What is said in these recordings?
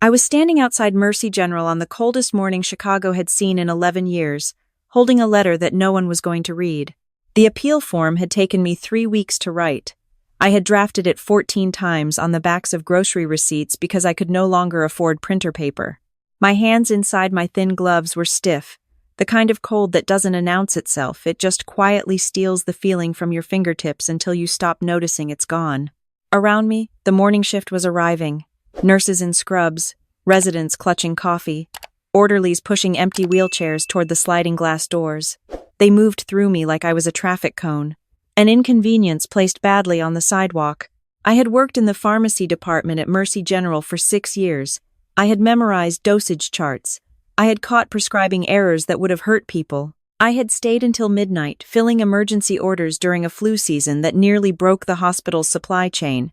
I was standing outside Mercy General on the coldest morning Chicago had seen in 11 years, holding a letter that no one was going to read. The appeal form had taken me 3 weeks to write. I had drafted it 14 times on the backs of grocery receipts because I could no longer afford printer paper. My hands inside my thin gloves were stiff, the kind of cold that doesn't announce itself, it just quietly steals the feeling from your fingertips until you stop noticing it's gone. Around me, the morning shift was arriving. Nurses in scrubs, residents clutching coffee, orderlies pushing empty wheelchairs toward the sliding glass doors. They moved through me like I was a traffic cone, an inconvenience placed badly on the sidewalk. I had worked in the pharmacy department at Mercy General for 6 years. I had memorized dosage charts. I had caught prescribing errors that would have hurt people. I had stayed until midnight, filling emergency orders during a flu season that nearly broke the hospital's supply chain.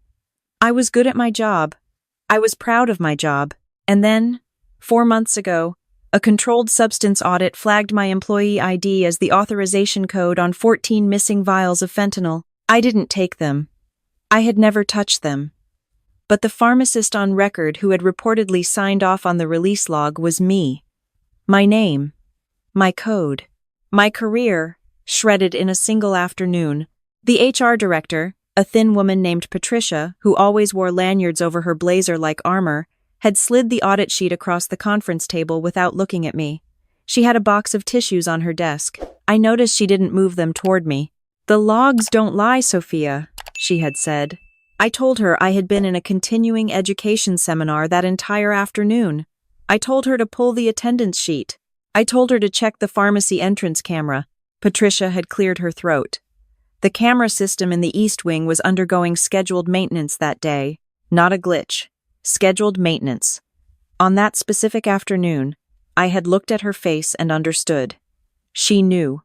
I was good at my job. I was proud of my job. And then, 4 months ago, a controlled substance audit flagged my employee ID as the authorization code on 14 missing vials of fentanyl. I didn't take them. I had never touched them. But the pharmacist on record who had reportedly signed off on the release log was me. My name. My code. My career, shredded in a single afternoon. The HR director, a thin woman named Patricia, who always wore lanyards over her blazer-like armor, had slid the audit sheet across the conference table without looking at me. She had a box of tissues on her desk. I noticed she didn't move them toward me. "The logs don't lie, Sophia," she had said. I told her I had been in a continuing education seminar that entire afternoon. I told her to pull the attendance sheet. I told her to check the pharmacy entrance camera. Patricia had cleared her throat. The camera system in the East Wing was undergoing scheduled maintenance that day. Not a glitch. Scheduled maintenance. On that specific afternoon, I had looked at her face and understood. She knew.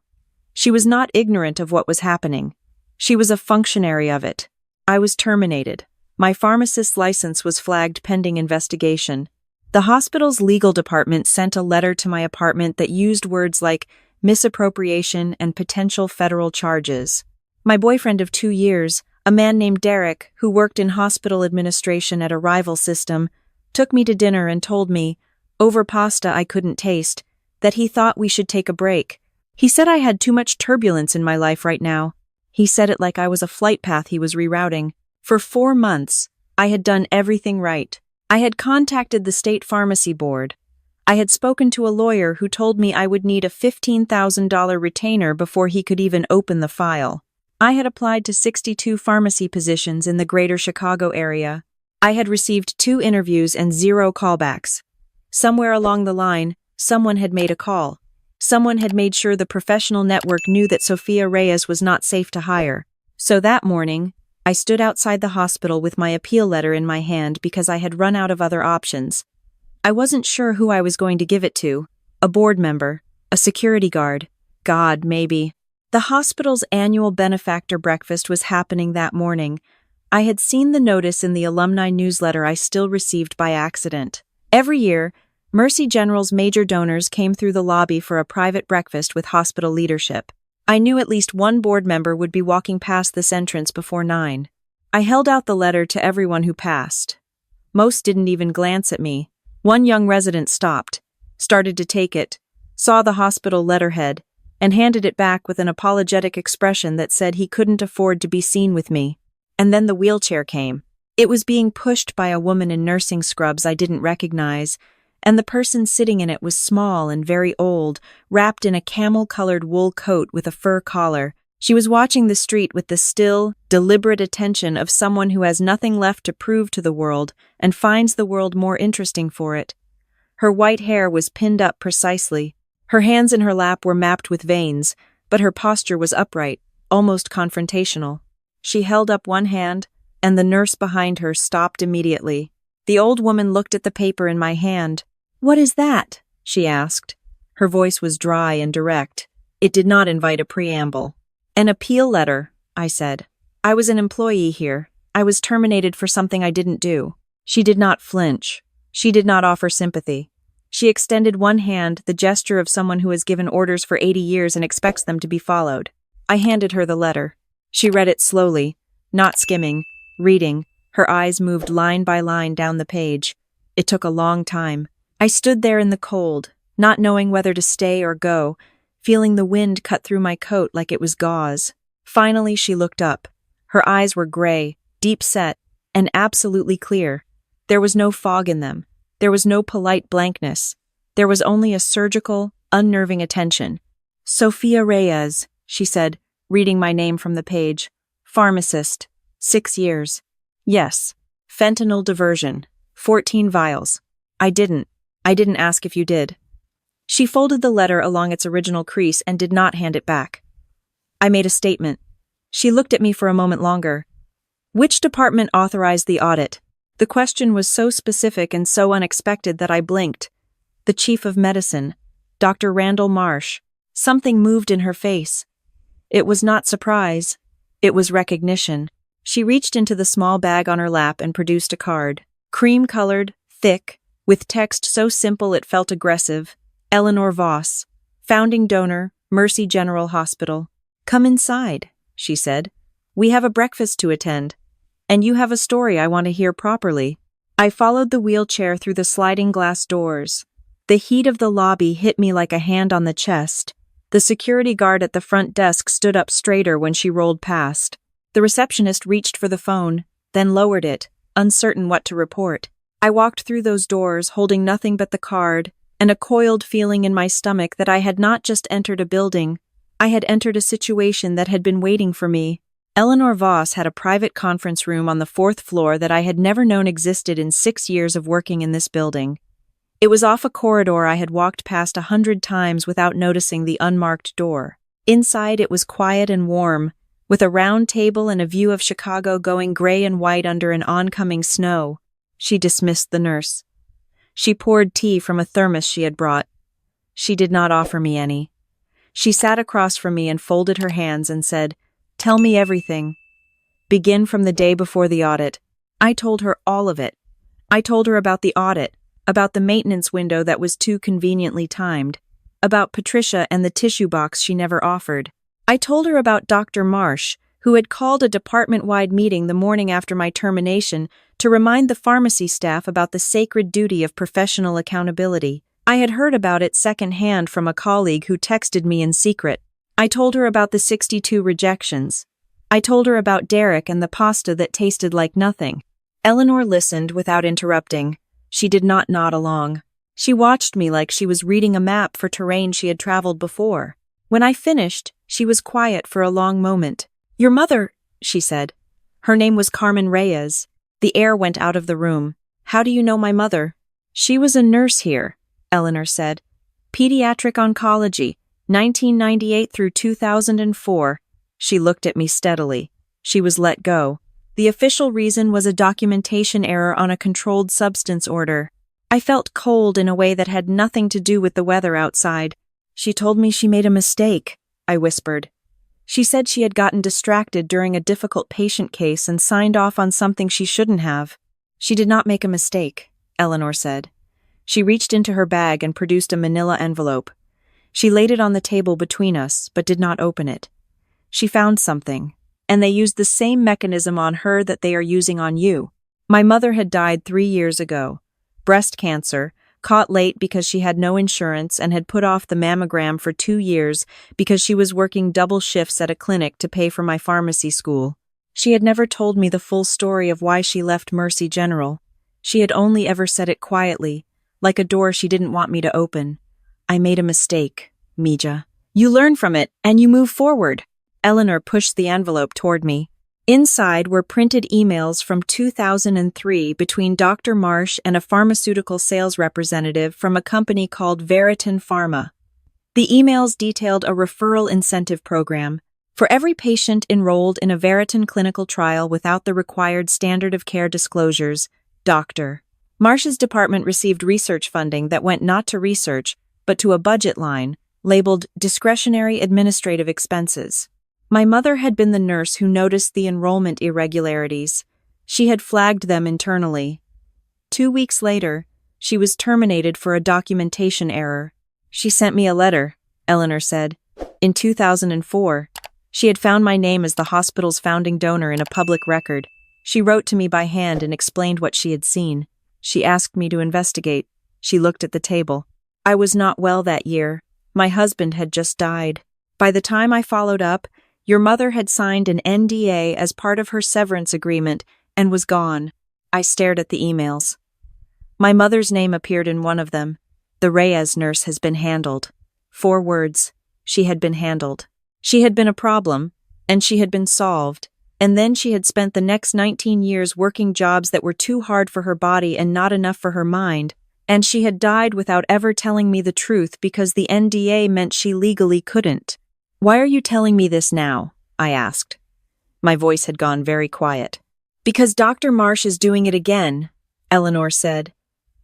She was not ignorant of what was happening. She was a functionary of it. I was terminated. My pharmacist's license was flagged pending investigation. The hospital's legal department sent a letter to my apartment that used words like misappropriation and potential federal charges. My boyfriend of 2 years, a man named Derek, who worked in hospital administration at a rival system, took me to dinner and told me, over pasta I couldn't taste, that he thought we should take a break. He said I had too much turbulence in my life right now. He said it like I was a flight path he was rerouting. For 4 months, I had done everything right. I had contacted the state pharmacy board. I had spoken to a lawyer who told me I would need a $15,000 retainer before he could even open the file. I had applied to 62 pharmacy positions in the greater Chicago area. I had received 2 interviews and 0 callbacks. Somewhere along the line, someone had made a call. Someone had made sure the professional network knew that Sophia Reyes was not safe to hire. So that morning, I stood outside the hospital with my appeal letter in my hand because I had run out of other options. I wasn't sure who I was going to give it to. A board member, a security guard, God, maybe. The hospital's annual benefactor breakfast was happening that morning. I had seen the notice in the alumni newsletter I still received by accident. Every year, Mercy General's major donors came through the lobby for a private breakfast with hospital leadership. I knew at least one board member would be walking past this entrance before 9. I held out the letter to everyone who passed. Most didn't even glance at me. One young resident stopped, started to take it, saw the hospital letterhead, and handed it back with an apologetic expression that said he couldn't afford to be seen with me. And then the wheelchair came. It was being pushed by a woman in nursing scrubs I didn't recognize, and the person sitting in it was small and very old, wrapped in a camel-colored wool coat with a fur collar. She was watching the street with the still, deliberate attention of someone who has nothing left to prove to the world and finds the world more interesting for it. Her white hair was pinned up precisely. Her hands in her lap were mapped with veins, but her posture was upright, almost confrontational. She held up one hand, and the nurse behind her stopped immediately. The old woman looked at the paper in my hand. "What is that?" she asked. Her voice was dry and direct. It did not invite a preamble. "An appeal letter," I said. "I was an employee here. I was terminated for something I didn't do." She did not flinch. She did not offer sympathy. She extended one hand, the gesture of someone who has given orders for 80 years and expects them to be followed. I handed her the letter. She read it slowly, not skimming, reading. Her eyes moved line by line down the page. It took a long time. I stood there in the cold, not knowing whether to stay or go, feeling the wind cut through my coat like it was gauze. Finally, she looked up. Her eyes were gray, deep-set, and absolutely clear. There was no fog in them. There was no polite blankness. There was only a surgical, unnerving attention. "Sophia Reyes," she said, reading my name from the page. "Pharmacist. 6 years. Yes. Fentanyl diversion. 14 vials. I didn't ask if you did." She folded the letter along its original crease and did not hand it back. I made a statement. She looked at me for a moment longer. "Which department authorized the audit?" The question was so specific and so unexpected that I blinked. "The chief of medicine, Dr. Randall Marsh." Something moved in her face. It was not surprise. It was recognition. She reached into the small bag on her lap and produced a card. Cream-colored, thick, with text so simple it felt aggressive. Eleanor Voss, founding donor, Mercy General Hospital. "Come inside," she said. "We have a breakfast to attend. And you have a story I want to hear properly." I followed the wheelchair through the sliding glass doors. The heat of the lobby hit me like a hand on the chest. The security guard at the front desk stood up straighter when she rolled past. The receptionist reached for the phone, then lowered it, uncertain what to report. I walked through those doors, holding nothing but the card, and a coiled feeling in my stomach that I had not just entered a building, I had entered a situation that had been waiting for me. Eleanor Voss had a private conference room on the 4th floor that I had never known existed in 6 years of working in this building. It was off a corridor I had walked past 100 times without noticing the unmarked door. Inside it was quiet and warm, with a round table and a view of Chicago going gray and white under an oncoming snow. She dismissed the nurse. She poured tea from a thermos she had brought. She did not offer me any. She sat across from me and folded her hands and said, "Tell me everything. Begin from the day before the audit." I told her all of it. I told her about the audit, about the maintenance window that was too conveniently timed, about Patricia and the tissue box she never offered. I told her about Dr. Marsh, who had called a department-wide meeting the morning after my termination to remind the pharmacy staff about the sacred duty of professional accountability. I had heard about it secondhand from a colleague who texted me in secret. I told her about the 62 rejections. I told her about Derek and the pasta that tasted like nothing. Eleanor listened without interrupting. She did not nod along. She watched me like she was reading a map for terrain she had traveled before. When I finished, she was quiet for a long moment. "Your mother," she said. Her name was Carmen Reyes. The air went out of the room. "How do you know my mother?" "She was a nurse here," Eleanor said. "Pediatric oncology, 1998 through 2004. She looked at me steadily. She was let go. The official reason was a documentation error on a controlled substance order. I felt cold in a way that had nothing to do with the weather outside. "She told me she made a mistake," I whispered. "She said she had gotten distracted during a difficult patient case and signed off on something she shouldn't have." "She did not make a mistake," Eleanor said. She reached into her bag and produced a manila envelope. She laid it on the table between us, but did not open it. "She found something, and they used the same mechanism on her that they are using on you. My mother had died 3 years ago. Breast cancer, caught late because she had no insurance and had put off the mammogram for 2 years because she was working double shifts at a clinic to pay for my pharmacy school. She had never told me the full story of why she left Mercy General. She had only ever said it quietly, like a door she didn't want me to open. I made a mistake, Mija. You learn from it, and you move forward." Eleanor pushed the envelope toward me. Inside were printed emails from 2003 between Dr. Marsh and a pharmaceutical sales representative from a company called Veritin Pharma. The emails detailed a referral incentive program. For every patient enrolled in a Veritin clinical trial without the required standard of care disclosures, Dr. Marsh's department received research funding that went not to research, but to a budget line, labeled discretionary administrative expenses. My mother had been the nurse who noticed the enrollment irregularities. She had flagged them internally. 2 weeks later, she was terminated for a documentation error. "She sent me a letter," Eleanor said. "In 2004, she had found my name as the hospital's founding donor in a public record. She wrote to me by hand and explained what she had seen. She asked me to investigate. She looked at the table. I was not well that year. My husband had just died. By the time I followed up, your mother had signed an NDA as part of her severance agreement and was gone. I stared at the emails. My mother's name appeared in one of them. The Reyes nurse has been handled. 4 words. She had been handled. She had been a problem, and she had been solved, and then she had spent the next 19 years working jobs that were too hard for her body and not enough for her mind, and she had died without ever telling me the truth because the NDA meant she legally couldn't. Why are you telling me this now? I asked. My voice had gone very quiet. Because Dr. Marsh is doing it again, Eleanor said.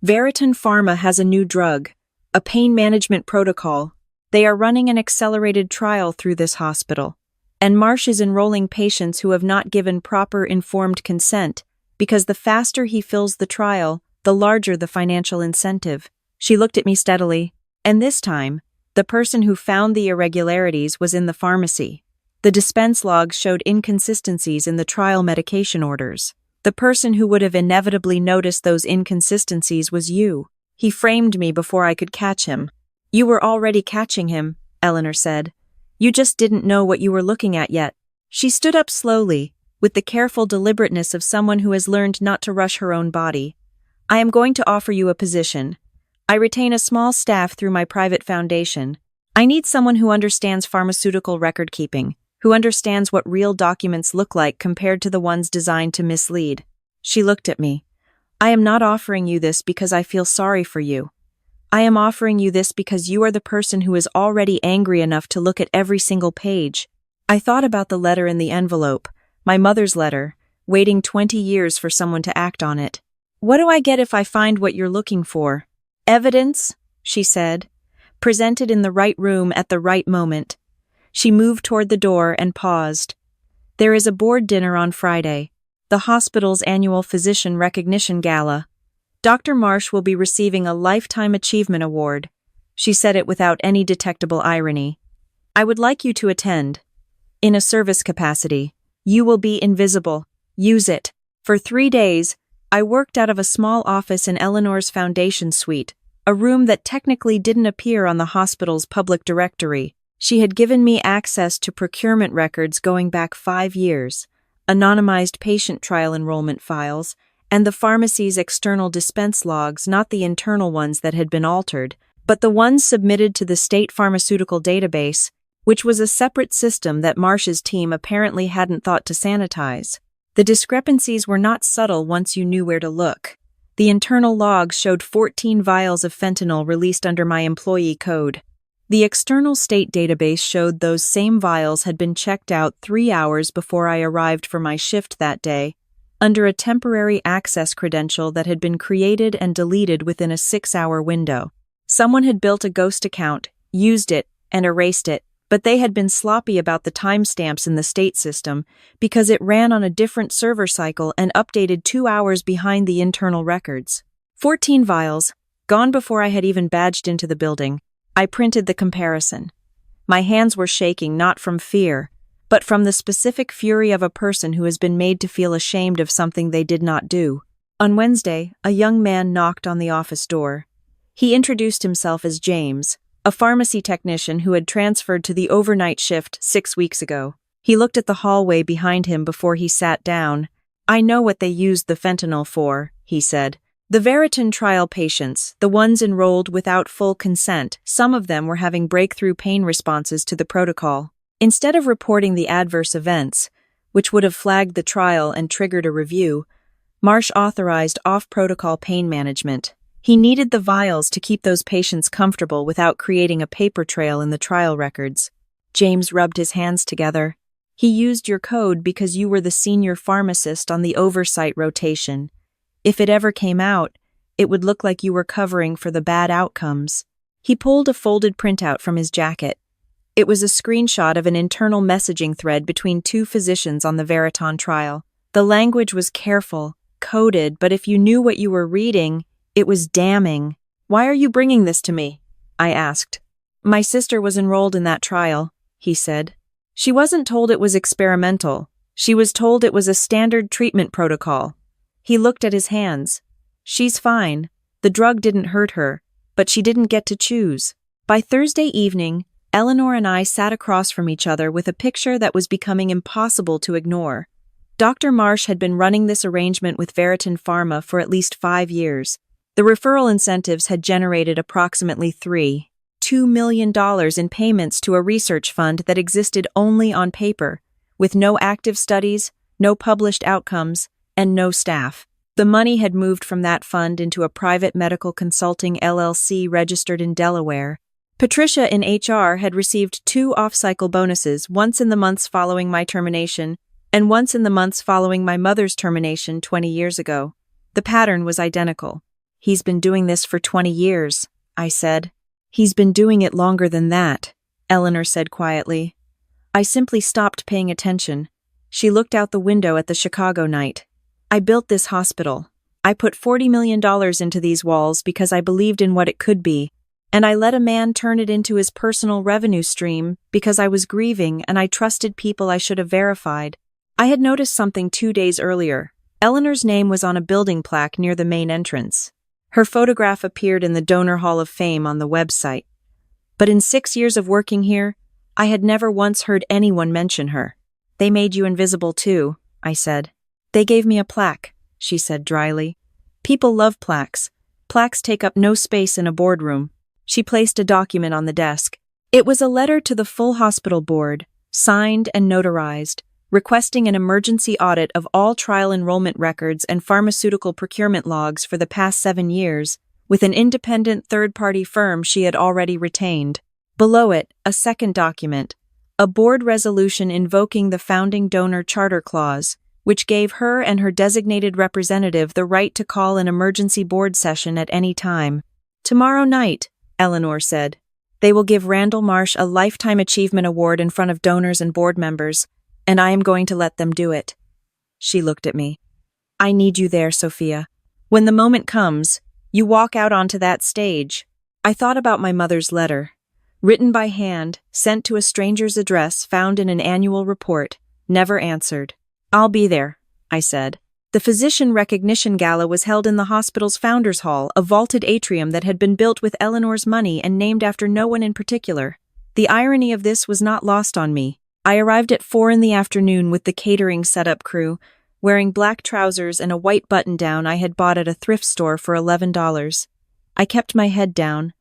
Veriton Pharma has a new drug, a pain management protocol. They are running an accelerated trial through this hospital, and Marsh is enrolling patients who have not given proper informed consent, because the faster he fills the trial, the larger the financial incentive. She looked at me steadily, and this time, the person who found the irregularities was in the pharmacy. The dispense logs showed inconsistencies in the trial medication orders. The person who would have inevitably noticed those inconsistencies was you. He framed me before I could catch him. You were already catching him, Eleanor said. You just didn't know what you were looking at yet. She stood up slowly, with the careful deliberateness of someone who has learned not to rush her own body. I am going to offer you a position. I retain a small staff through my private foundation. I need someone who understands pharmaceutical record keeping, who understands what real documents look like compared to the ones designed to mislead. She looked at me. I am not offering you this because I feel sorry for you. I am offering you this because you are the person who is already angry enough to look at every single page. I thought about the letter in the envelope, my mother's letter, waiting 20 years for someone to act on it. What do I get if I find what you're looking for? Evidence, she said, presented in the right room at the right moment. She moved toward the door and paused. There is a board dinner on Friday, the hospital's annual physician recognition gala. Dr. Marsh will be receiving a Lifetime Achievement Award. She said it without any detectable irony. I would like you to attend. In a service capacity. You will be invisible. Use it. For 3 days, I worked out of a small office in Eleanor's foundation suite, a room that technically didn't appear on the hospital's public directory. She had given me access to procurement records going back 5 years, anonymized patient trial enrollment files, and the pharmacy's external dispense logs, not the internal ones that had been altered, but the ones submitted to the state pharmaceutical database, which was a separate system that Marsh's team apparently hadn't thought to sanitize. The discrepancies were not subtle once you knew where to look. The internal logs showed 14 vials of fentanyl released under my employee code. The external state database showed those same vials had been checked out 3 hours before I arrived for my shift that day, under a temporary access credential that had been created and deleted within a 6-hour window. Someone had built a ghost account, used it, and erased it, but they had been sloppy about the timestamps in the state system because it ran on a different server cycle and updated 2 hours behind the internal records. 14 vials, gone before I had even badged into the building. I printed the comparison. My hands were shaking not from fear, but from the specific fury of a person who has been made to feel ashamed of something they did not do. On Wednesday, a young man knocked on the office door. He introduced himself as James, a pharmacy technician who had transferred to the overnight shift 6 weeks ago. He looked at the hallway behind him before he sat down. I know what they used the fentanyl for, he said. The Veriton trial patients, the ones enrolled without full consent, some of them were having breakthrough pain responses to the protocol. Instead of reporting the adverse events, which would have flagged the trial and triggered a review, Marsh authorized off-protocol pain management. He needed the vials to keep those patients comfortable without creating a paper trail in the trial records. James rubbed his hands together. He used your code because you were the senior pharmacist on the oversight rotation. If it ever came out, it would look like you were covering for the bad outcomes. He pulled a folded printout from his jacket. It was a screenshot of an internal messaging thread between 2 physicians on the Veriton trial. The language was careful, coded, but if you knew what you were reading, it was damning. Why are you bringing this to me? I asked. My sister was enrolled in that trial, he said. She wasn't told it was experimental. She was told it was a standard treatment protocol. He looked at his hands. She's fine. The drug didn't hurt her, but she didn't get to choose. By Thursday evening, Eleanor and I sat across from each other with a picture that was becoming impossible to ignore. Dr. Marsh had been running this arrangement with Veritin Pharma for at least 5 years. The referral incentives had generated approximately $2 million in payments to a research fund that existed only on paper, with no active studies, no published outcomes, and no staff. The money had moved from that fund into a private medical consulting LLC registered in Delaware. Patricia in HR had received 2 off-cycle bonuses, once in the months following my termination and once in the months following my mother's termination 20 years ago. The pattern was identical. "He's been doing this for 20 years, I said. "He's been doing it longer than that," Eleanor said quietly. I simply stopped paying attention. She looked out the window at the Chicago night. "I built this hospital. I put $40 million into these walls because I believed in what it could be. And I let a man turn it into his personal revenue stream because I was grieving and I trusted people I should have verified." I had noticed something 2 days earlier. Eleanor's name was on a building plaque near the main entrance. Her photograph appeared in the Donor Hall of Fame on the website. But in 6 years of working here, I had never once heard anyone mention her. "They made you invisible too," I said. "They gave me a plaque," she said dryly. "People love plaques. Plaques take up no space in a boardroom." She placed a document on the desk. It was a letter to the full hospital board, signed and notarized, requesting an emergency audit of all trial enrollment records and pharmaceutical procurement logs for the past 7 years, with an independent third-party firm she had already retained. Below it, a second document, a board resolution invoking the founding donor charter clause, which gave her and her designated representative the right to call an emergency board session at any time. "Tomorrow night," Eleanor said, "they will give Randall Marsh a Lifetime Achievement Award in front of donors and board members, and I am going to let them do it." She looked at me. "I need you there, Sophia. When the moment comes, you walk out onto that stage." I thought about my mother's letter, written by hand, sent to a stranger's address found in an annual report, never answered. "I'll be there," I said. The Physician Recognition Gala was held in the hospital's Founders Hall, a vaulted atrium that had been built with Eleanor's money and named after no one in particular. The irony of this was not lost on me. I arrived at 4 in the afternoon with the catering setup crew, wearing black trousers and a white button-down I had bought at a thrift store for $11. I kept my head down.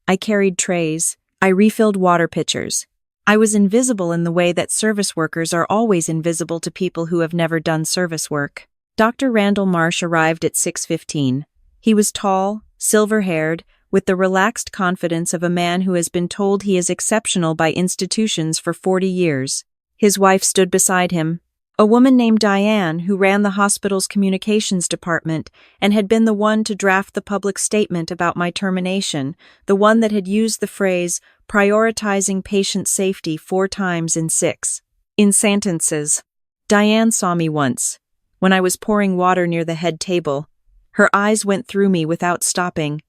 I carried trays. I refilled water pitchers. I was invisible in the way that service workers are always invisible to people who have never done service work. Dr. Randall Marsh arrived at 6:15. He was tall, silver-haired, with the relaxed confidence of a man who has been told he is exceptional by institutions for 40 years. His wife stood beside him, a woman named Diane who ran the hospital's communications department and had been the one to draft the public statement about my termination, the one that had used the phrase prioritizing patient safety 4 times in 6 sentences. Diane saw me once, when I was pouring water near the head table. Her eyes went through me without stopping.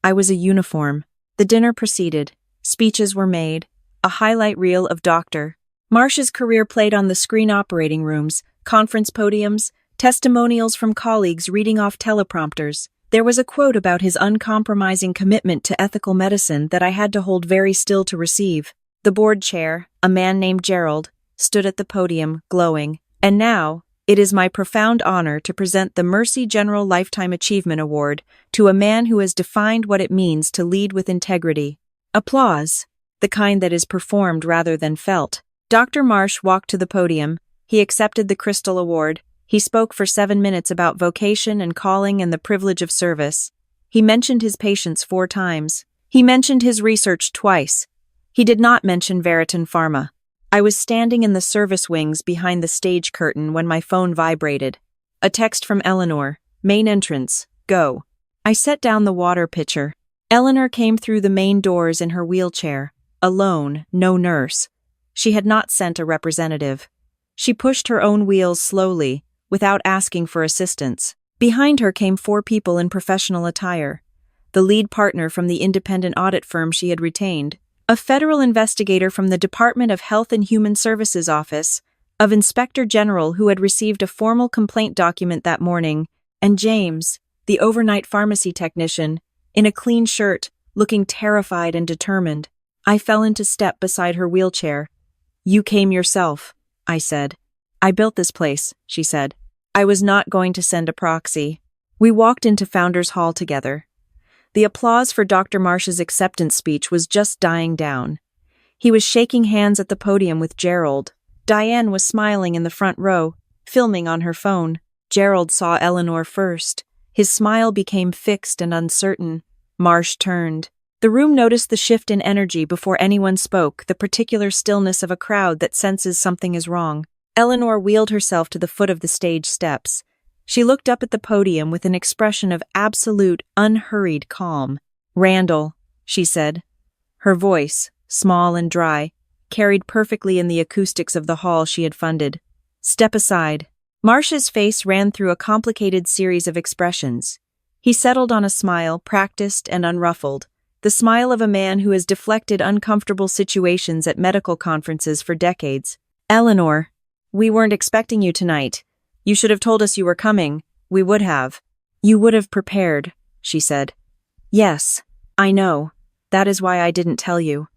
I was a uniform. The dinner proceeded. Speeches were made. A highlight reel of Dr. Marsh's career played on the screen operating rooms, conference podiums, testimonials from colleagues reading off teleprompters. There was a quote about his uncompromising commitment to ethical medicine that I had to hold very still to receive. The board chair, a man named Gerald, stood at the podium, glowing. "And now, it is my profound honor to present the Mercy General Lifetime Achievement Award to a man who has defined what it means to lead with integrity." Applause, the kind that is performed rather than felt. Dr. Marsh walked to the podium. He accepted the Crystal Award. He spoke for 7 minutes about vocation and calling and the privilege of service. He mentioned his patients 4 times. He mentioned his research twice. He did not mention Veritin Pharma. I was standing in the service wings behind the stage curtain when my phone vibrated. A text from Eleanor. "Main entrance. Go." I set down the water pitcher. Eleanor came through the main doors in her wheelchair. Alone, no nurse. She had not sent a representative. She pushed her own wheels slowly, without asking for assistance. Behind her came 4 people in professional attire. The lead partner from the independent audit firm she had retained, a federal investigator from the Department of Health and Human Services Office, of Inspector General who had received a formal complaint document that morning, and James, the overnight pharmacy technician, in a clean shirt, looking terrified and determined. I fell into step beside her wheelchair. "You came yourself," I said. "I built this place," she said. I was not going to send a proxy. We walked into Founders Hall together. The applause for Dr. Marsh's acceptance speech was just dying down. He was shaking hands at the podium with Gerald. Diane was smiling in the front row, filming on her phone. Gerald saw Eleanor first. His smile became fixed and uncertain. Marsh turned. The room noticed the shift in energy before anyone spoke, the particular stillness of a crowd that senses something is wrong. Eleanor wheeled herself to the foot of the stage steps. She looked up at the podium with an expression of absolute, unhurried calm. "Randall," she said. Her voice, small and dry, carried perfectly in the acoustics of the hall she had funded. "Step aside." Marsh's face ran through a complicated series of expressions. He settled on a smile, practiced and unruffled, the smile of a man who has deflected uncomfortable situations at medical conferences for decades. "Eleanor, we weren't expecting you tonight. You should have told us you were coming. We would have." "You would have prepared," she said. "Yes, I know. That is why I didn't tell you."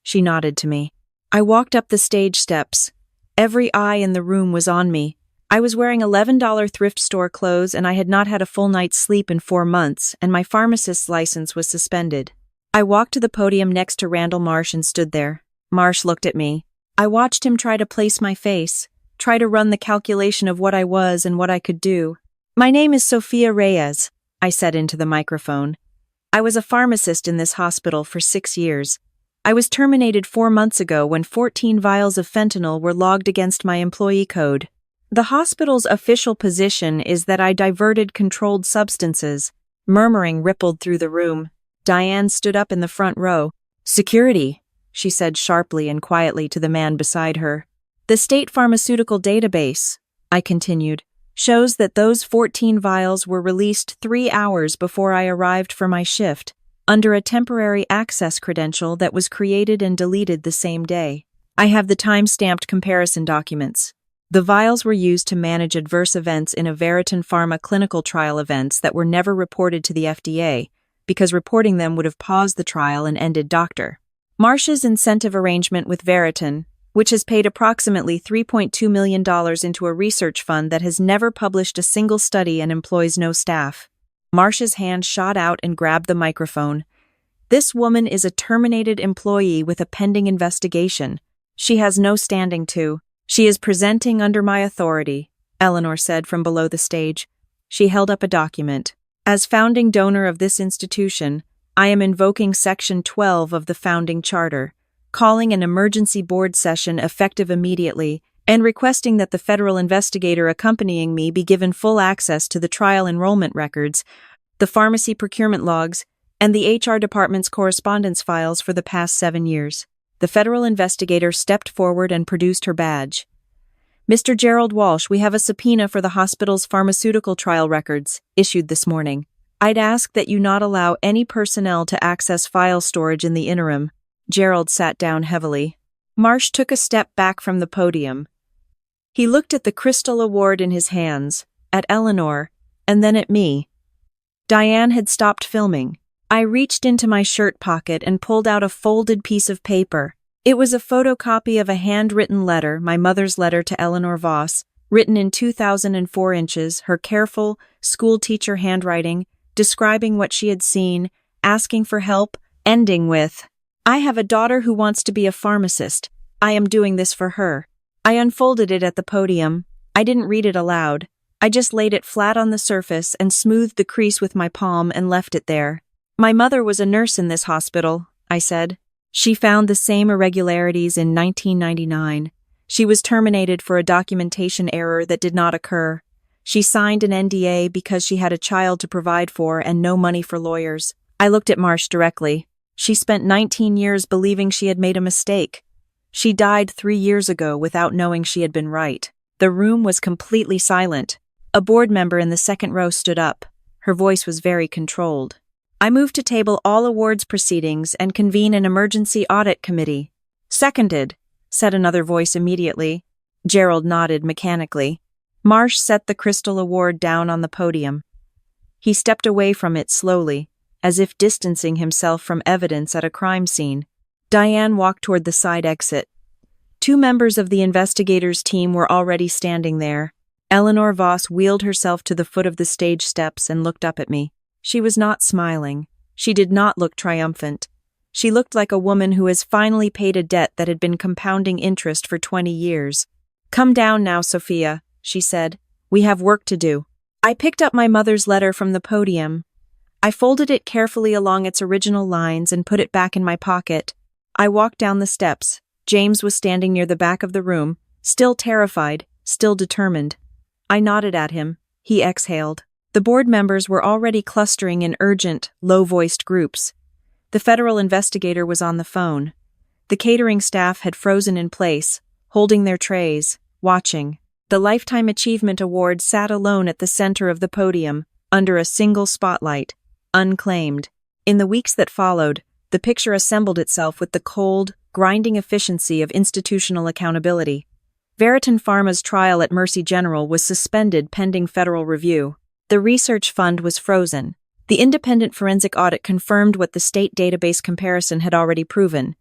She nodded to me. I walked up the stage steps. Every eye in the room was on me. I was wearing $11 thrift store clothes, and I had not had a full night's sleep in 4 months, and my pharmacist's license was suspended. I walked to the podium next to Randall Marsh and stood there. Marsh looked at me. I watched him try to place my face, try to run the calculation of what I was and what I could do. "My name is Sophia Reyes," I said into the microphone. "I was a pharmacist in this hospital for 6 years. I was terminated 4 months ago when 14 vials of fentanyl were logged against my employee code. The hospital's official position is that I diverted controlled substances." Murmuring rippled through the room. Diane stood up in the front row. "Security," she said sharply and quietly to the man beside her. "The state pharmaceutical database," I continued, "shows that those 14 vials were released 3 hours before I arrived for my shift, under a temporary access credential that was created and deleted the same day. I have the time-stamped comparison documents. The vials were used to manage adverse events in a Veritin Pharma clinical trial events that were never reported to the FDA, because reporting them would have paused the trial and ended Dr. Marsh's incentive arrangement with Veritin, which has paid approximately $3.2 million into a research fund that has never published a single study and employs no staff. Marsh's hand shot out and grabbed the microphone. "This woman is a terminated employee with a pending investigation. She has no standing to. She is presenting under my authority," Eleanor said from below the stage. She held up a document. "As founding donor of this institution, I am invoking Section 12 of the founding charter, calling an emergency board session effective immediately, and requesting that the federal investigator accompanying me be given full access to the trial enrollment records, the pharmacy procurement logs, and the HR department's correspondence files for the past 7 years." The federal investigator stepped forward and produced her badge. "Mr. Gerald Walsh, we have a subpoena for the hospital's pharmaceutical trial records, issued this morning. I'd ask that you not allow any personnel to access file storage in the interim." Gerald sat down heavily. Marsh took a step back from the podium. He looked at the crystal award in his hands, at Eleanor, and then at me. Diane had stopped filming. I reached into my shirt pocket and pulled out a folded piece of paper. It was a photocopy of a handwritten letter, my mother's letter to Eleanor Voss, written in 2004 inches, her careful, school-teacher handwriting, describing what she had seen, asking for help, ending with, "I have a daughter who wants to be a pharmacist. I am doing this for her." I unfolded it at the podium. I didn't read it aloud. I just laid it flat on the surface and smoothed the crease with my palm and left it there. "My mother was a nurse in this hospital," I said. "She found the same irregularities in 1999. She was terminated for a documentation error that did not occur. She signed an NDA because she had a child to provide for and no money for lawyers." I looked at Marsh directly. "She spent 19 years believing she had made a mistake. She died 3 years ago without knowing she had been right." The room was completely silent. A board member in the second row stood up. Her voice was very controlled. "I move to table all awards proceedings and convene an emergency audit committee." "Seconded," said another voice immediately. Gerald nodded mechanically. Marsh set the crystal award down on the podium. He stepped away from it slowly, as if distancing himself from evidence at a crime scene. Diane walked toward the side exit. 2 members of the investigators' team were already standing there. Eleanor Voss wheeled herself to the foot of the stage steps and looked up at me. She was not smiling. She did not look triumphant. She looked like a woman who has finally paid a debt that had been compounding interest for 20 years. "Come down now, Sophia," she said. "We have work to do." I picked up my mother's letter from the podium. I folded it carefully along its original lines and put it back in my pocket. I walked down the steps. James was standing near the back of the room, still terrified, still determined. I nodded at him. He exhaled. The board members were already clustering in urgent, low-voiced groups. The federal investigator was on the phone. The catering staff had frozen in place, holding their trays, watching. The Lifetime Achievement Award sat alone at the center of the podium, under a single spotlight, unclaimed. In the weeks that followed, the picture assembled itself with the cold, grinding efficiency of institutional accountability. Veriton Pharma's trial at Mercy General was suspended pending federal review. The research fund was frozen. The independent forensic audit confirmed what the state database comparison had already proven.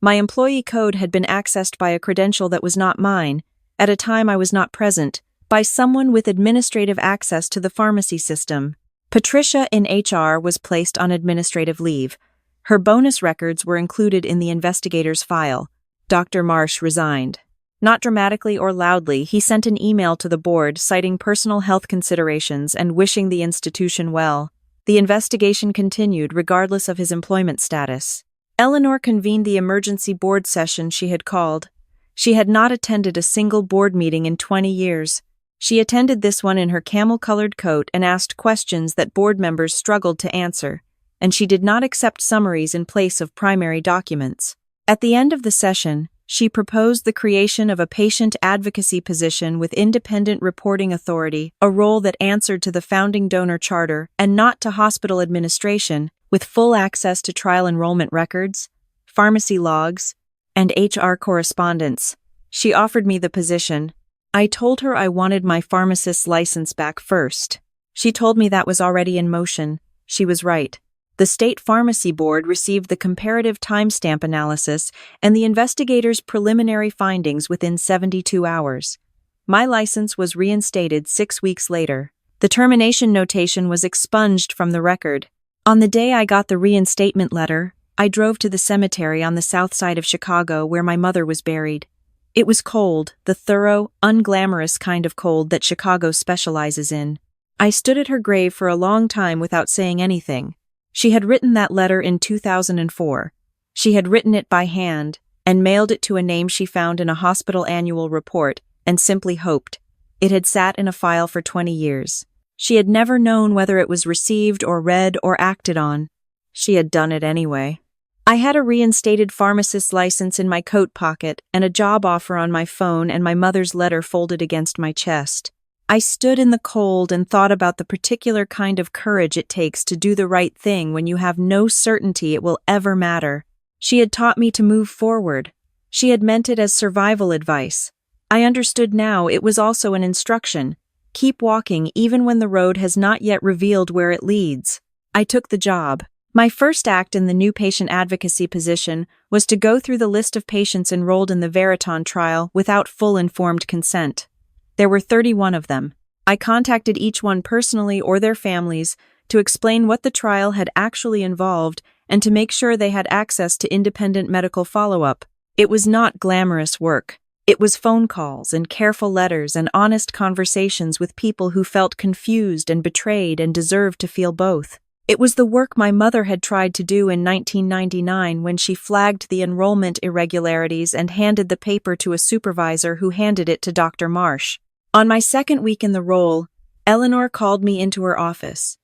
My employee code had been accessed by a credential that was not mine, at a time I was not present, by someone with administrative access to the pharmacy system. Patricia in HR was placed on administrative leave. Her bonus records were included in the investigator's file. Dr. Marsh resigned. Not dramatically or loudly, he sent an email to the board citing personal health considerations and wishing the institution well. The investigation continued regardless of his employment status. Eleanor convened the emergency board session she had called. She had not attended a single board meeting in 20 years. She attended this one in her camel-colored coat and asked questions that board members struggled to answer, and she did not accept summaries in place of primary documents. At the end of the session, she proposed the creation of a patient advocacy position with independent reporting authority, a role that answered to the founding donor charter and not to hospital administration, with full access to trial enrollment records, pharmacy logs, and HR correspondence. She offered me the position. I told her I wanted my pharmacist's license back first. She told me that was already in motion. She was right. The State Pharmacy Board received the comparative timestamp analysis and the investigators' preliminary findings within 72 hours. My license was reinstated 6 weeks later. The termination notation was expunged from the record. On the day I got the reinstatement letter, I drove to the cemetery on the south side of Chicago where my mother was buried. It was cold, the thorough, unglamorous kind of cold that Chicago specializes in. I stood at her grave for a long time without saying anything. She had written that letter in 2004. She had written it by hand and mailed it to a name she found in a hospital annual report and simply hoped. It had sat in a file for 20 years. She had never known whether it was received or read or acted on. She had done it anyway. I had a reinstated pharmacist's license in my coat pocket and a job offer on my phone and my mother's letter folded against my chest. I stood in the cold and thought about the particular kind of courage it takes to do the right thing when you have no certainty it will ever matter. She had taught me to move forward. She had meant it as survival advice. I understood now it was also an instruction. Keep walking even when the road has not yet revealed where it leads. I took the job. My first act in the new patient advocacy position was to go through the list of patients enrolled in the Veriton trial without full informed consent. There were 31 of them. I contacted each one personally or their families to explain what the trial had actually involved and to make sure they had access to independent medical follow-up. It was not glamorous work. It was phone calls and careful letters and honest conversations with people who felt confused and betrayed and deserved to feel both. It was the work my mother had tried to do in 1999 when she flagged the enrollment irregularities and handed the paper to a supervisor who handed it to Dr. Marsh. On my second week in the role, Eleanor called me into her office.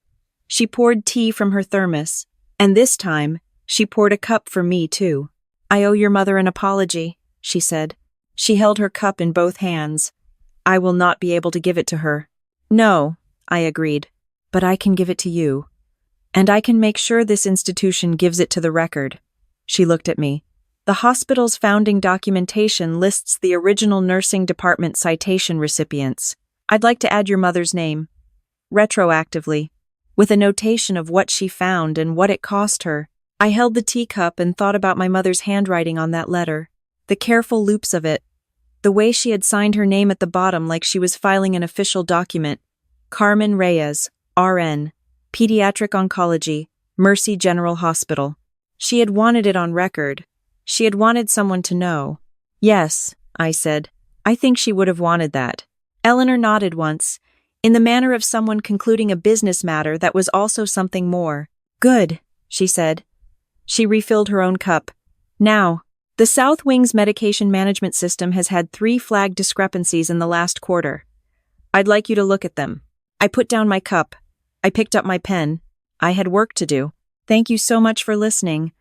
She poured tea from her thermos, and this time, she poured a cup for me too. "I owe your mother an apology," she said. She held her cup in both hands. "I will not be able to give it to her." "No," I agreed, "but I can give it to you. And I can make sure this institution gives it to the record." She looked at me. "The hospital's founding documentation lists the original nursing department citation recipients. I'd like to add your mother's name. Retroactively." with a notation of what she found and what it cost her. I held the teacup and thought about my mother's handwriting on that letter, the careful loops of it, the way she had signed her name at the bottom like she was filing an official document. Carmen Reyes, RN, Pediatric Oncology, Mercy General Hospital. She had wanted it on record. She had wanted someone to know. Yes, I said. I think she would have wanted that. Eleanor nodded once, in the manner of someone concluding a business matter that was also something more. Good, she said. She refilled her own cup. Now, the South Wing's medication management system has had 3 flagged discrepancies in the last quarter. I'd like you to look at them. I put down my cup. I picked up my pen. I had work to do. Thank you so much for listening.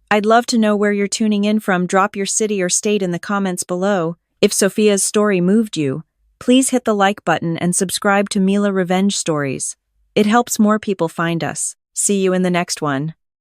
I'd love to know where you're tuning in from. Drop your city or state in the comments below. If Sophia's story moved you, please hit the like button and subscribe to Mila Revenge Stories. It helps more people find us. See you in the next one.